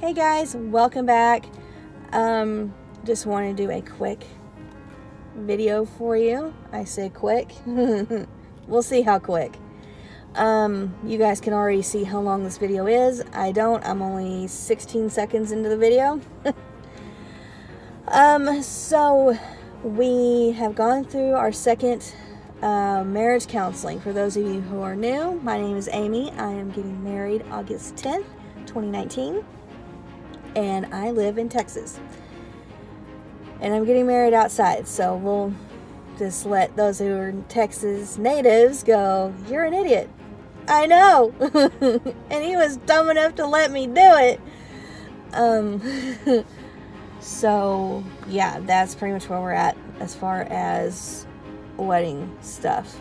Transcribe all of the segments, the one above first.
Hey guys, welcome back. Just want to do a quick video for you. I say quick. We'll see how quick. You guys can already see how long this video is. I don't. I'm only 16 seconds into the video. So we have gone through our second marriage counseling. For those of you who are new, my name is Amy. I am getting married August 10th, 2019. And I live in Texas. And I'm getting married outside, so we'll just let those who are Texas natives go, "You're an idiot." I know. And he was dumb enough to let me do it. So yeah, that's pretty much where we're at as far as wedding stuff.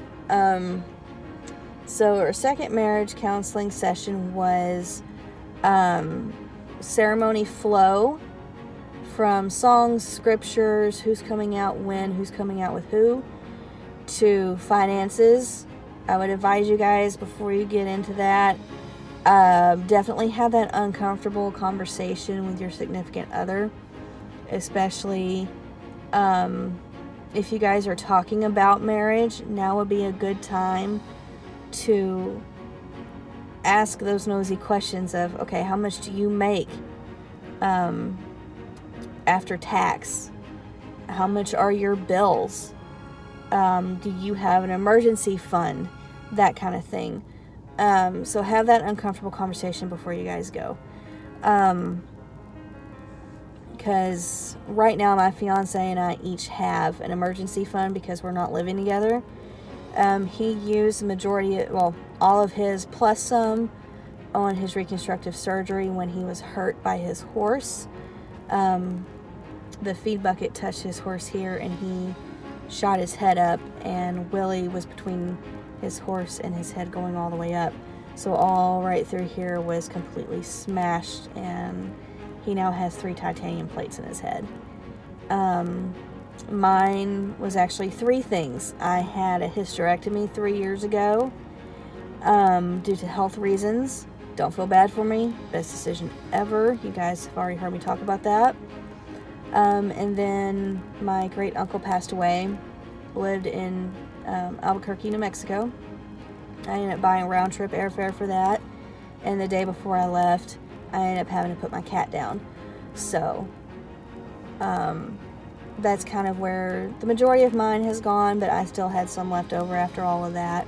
So our second marriage counseling session was ceremony flow, from songs, scriptures, who's coming out when, who's coming out with who, to finances. I would advise you guys, before you get into that, definitely have that uncomfortable conversation with your significant other, especially if you guys are talking about marriage. Now would be a good time to ask those nosy questions of, okay, how much do you make after tax? How much are your bills? Do you have an emergency fund? That kind of thing. So have that uncomfortable conversation before you guys go. Because right now my fiance and I each have an emergency fund because we're not living together. He used the majority, all of his plus some on his reconstructive surgery when he was hurt by his horse. The feed bucket touched his horse here and he shot his head up, and Willie was between his horse and his head going all the way up. So all right through here was completely smashed, and he now has 3 titanium plates in his head. Mine was actually 3 things. I had a hysterectomy 3 years ago due to health reasons. Don't feel bad for me. Best decision ever. You guys have already heard me talk about that. And then my great uncle passed away. Lived in Albuquerque, New Mexico. I ended up buying round trip airfare for that. And the day before I left, I ended up having to put my cat down. So that's kind of where the majority of mine has gone, but I still had some left over after all of that.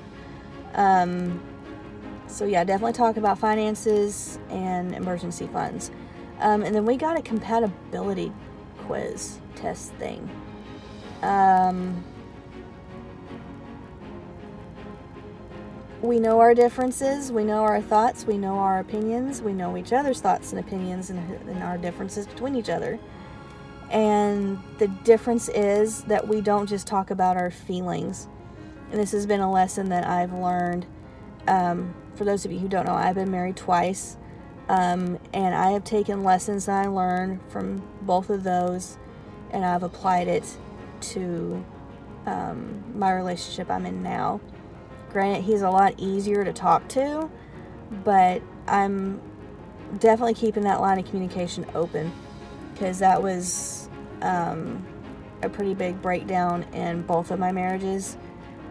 So yeah, definitely talk about finances and emergency funds. And then we got a compatibility quiz test thing. We know our differences, we know our thoughts, we know our opinions, we know each other's thoughts and opinions and our differences between each other. And the difference is that we don't just talk about our feelings. And this has been a lesson that I've learned. For those of you who don't know, I've been married twice. And I have taken lessons that I learned from both of those, and I've applied it to my relationship I'm in now. Granted, he's a lot easier to talk to, but I'm definitely keeping that line of communication open, because that was a pretty big breakdown in both of my marriages.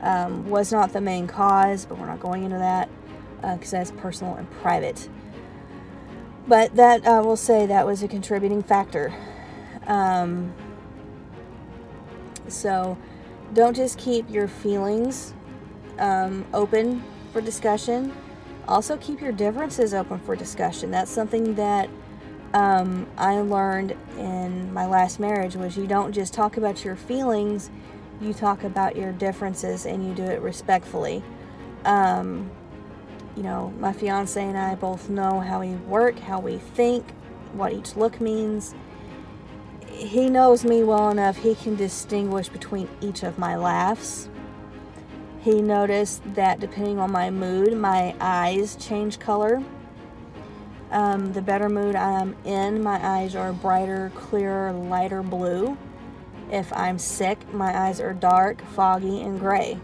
Was not the main cause, but we're not going into that because that's personal and private. But that, I will say, that was a contributing factor. So don't just keep your feelings open for discussion. Also keep your differences open for discussion. That's something that I learned in my last marriage, was you don't just talk about your feelings, you talk about your differences, and you do it respectfully. You know, my fiance and I both know how we work, how we think, what each look means. He knows me well enough, he can distinguish between each of my laughs. He noticed that depending on my mood, my eyes change color. The better mood I'm in, my eyes are brighter, clearer, lighter blue. If I'm sick, my eyes are dark, foggy, and gray.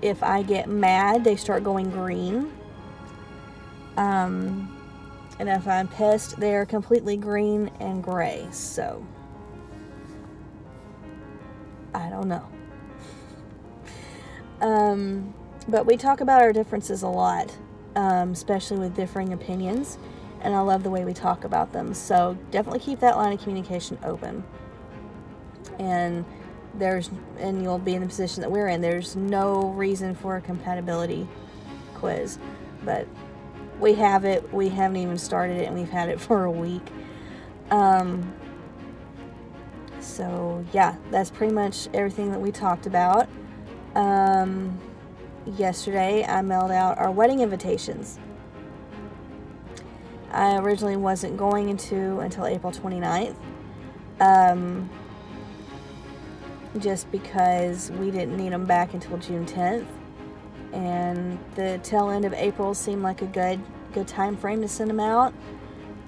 If I get mad, they start going green. And if I'm pissed, they are completely green and gray. So, I don't know. But we talk about our differences a lot, especially with differing opinions. And I love the way we talk about them. So definitely keep that line of communication open. And you'll be in the position that we're in. There's no reason for a compatibility quiz. But we have it. We haven't even started it, and we've had it for a week. So yeah, that's pretty much everything that we talked about. Yesterday I mailed out our wedding invitations. I originally wasn't going to until April 29th. Just because we didn't need them back until June 10th. And the tail end of April seemed like a good time frame to send them out.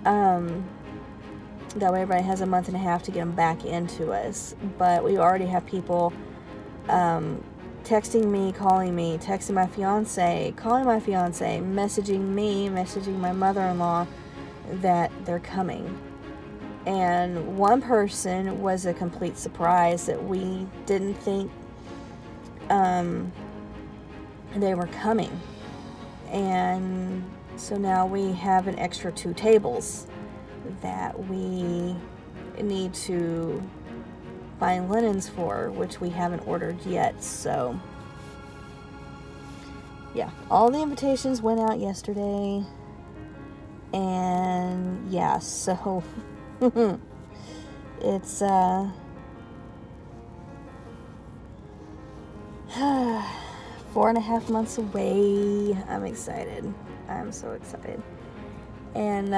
That way everybody has a month and a half to get them back into us. But we already have people texting me, calling me, texting my fiance, calling my fiance, messaging me, messaging my mother-in-law that they're coming. And one person was a complete surprise that we didn't think they were coming. And so now we have an extra 2 tables that we need to find linens for, which we haven't ordered yet. So yeah, all the invitations went out yesterday. And yeah, so it's 4.5 months away. I'm excited. I'm so excited. And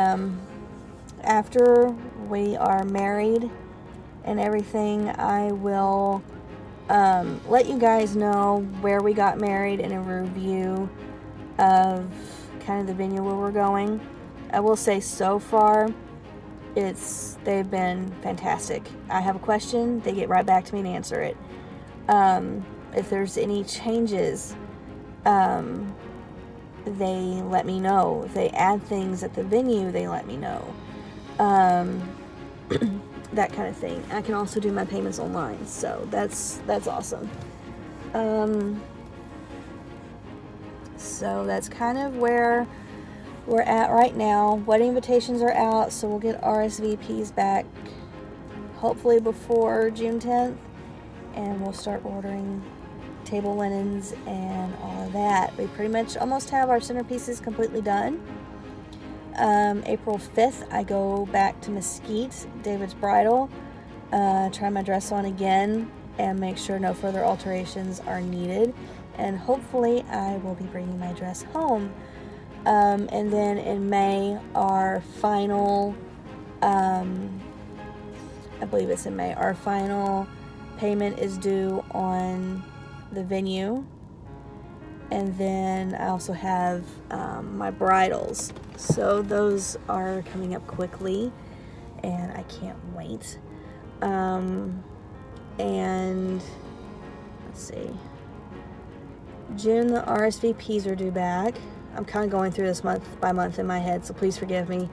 after we are married and everything, I will let you guys know where we got married and a review of kind of the venue where we're going. I will say so far, they've been fantastic. I have a question, they get right back to me and answer it. If there's any changes, they let me know. If they add things at the venue, they let me know. That kind of thing. I can also do my payments online, so that's awesome. So that's kind of where we're at right now. Wedding invitations are out, so we'll get RSVPs back hopefully before June 10th, and we'll start ordering table linens and all of that. We pretty much almost have our centerpieces completely done. April 5th, I go back to Mesquite, David's Bridal, try my dress on again and make sure no further alterations are needed. And hopefully I will be bringing my dress home. And then in May, our final, I believe it's in May, our final payment is due on the venue. And then I also have my bridals. So those are coming up quickly, and I can't wait. And let's see. June, the RSVPs are due back. I'm kind of going through this month by month in my head, so please forgive me.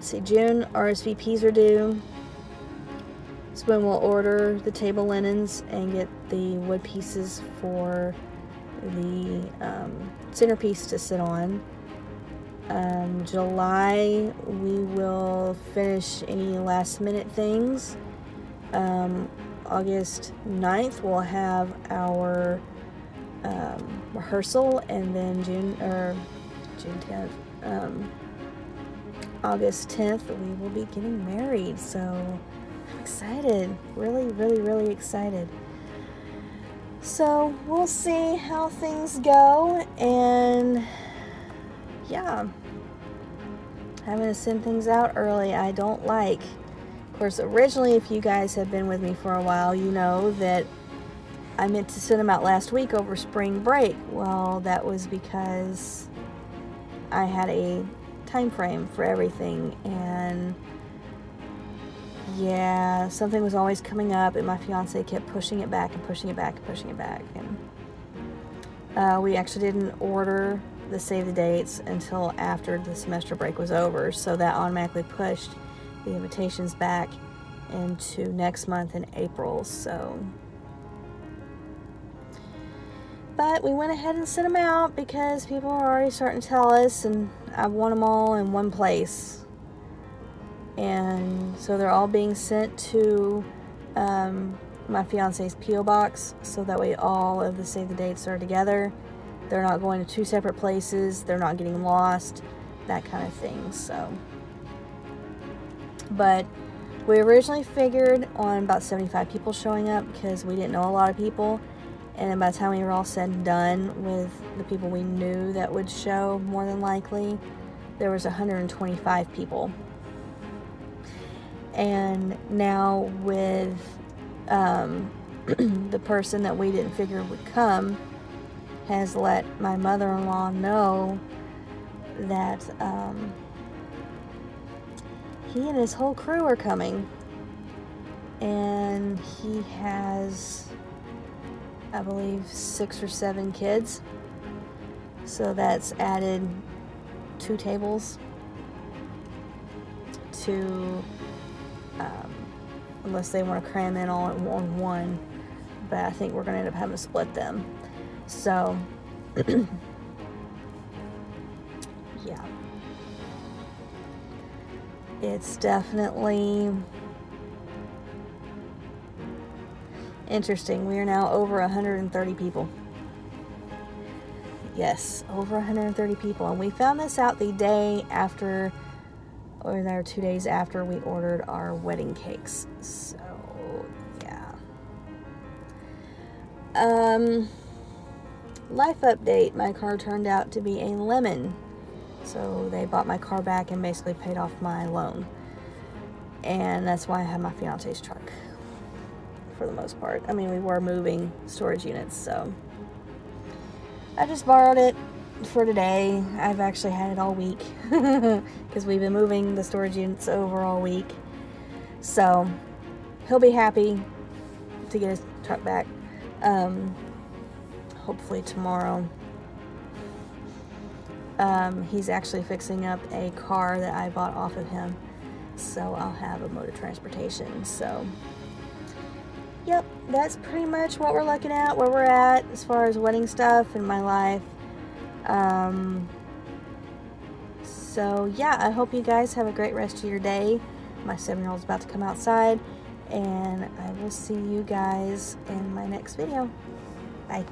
See, June, RSVPs are due. It's when we'll order the table linens and get the wood pieces for the centerpiece to sit on. July, we will finish any last minute things. August 9th, we'll have our rehearsal, and then June 10th, August 10th, we will be getting married. So I'm excited, really, really, really excited. So we'll see how things go, and yeah, having to send things out early, I don't like. Of course, originally, if you guys have been with me for a while, you know that I meant to send them out last week over spring break. Well, that was because I had a time frame for everything, and yeah, something was always coming up, and my fiance kept pushing it back and pushing it back and pushing it back. And we actually didn't order the save the dates until after the semester break was over, so that automatically pushed the invitations back into next month in April. So, but we went ahead and sent them out because people are already starting to tell us, and I want them all in one place. And so they're all being sent to my fiance's P.O. box, so that way all of the save the dates are together. They're not going to two separate places. They're not getting lost, that kind of thing. So, but we originally figured on about 75 people showing up because we didn't know a lot of people. And then by the time we were all said and done with the people we knew that would show, more than likely, there was 125 people. And now with the person that we didn't figure would come has let my mother-in-law know that he and his whole crew are coming. And he has, I believe, 6 or 7 kids. So that's added 2 tables to, unless they want to cram in all in one. But I think we're going to end up having to split them. So, yeah. It's definitely interesting. We are now over 130 people. Yes, over 130 people. And we found this out the day after, or there 2 days after we ordered our wedding cakes. So, yeah. Life update. My car turned out to be a lemon. So they bought my car back and basically paid off my loan. And that's why I have my fiance's truck. For the most part. I mean, we were moving storage units, so I just borrowed it for today. I've actually had it all week because we've been moving the storage units over all week. So he'll be happy to get his truck back. Hopefully tomorrow. He's actually fixing up a car that I bought off of him, so I'll have a mode of transportation. So yep, that's pretty much what we're looking at, where we're at as far as wedding stuff in my life. So yeah, I hope you guys have a great rest of your day. My 7-year-old's about to come outside, and I will see you guys in my next video. Bye.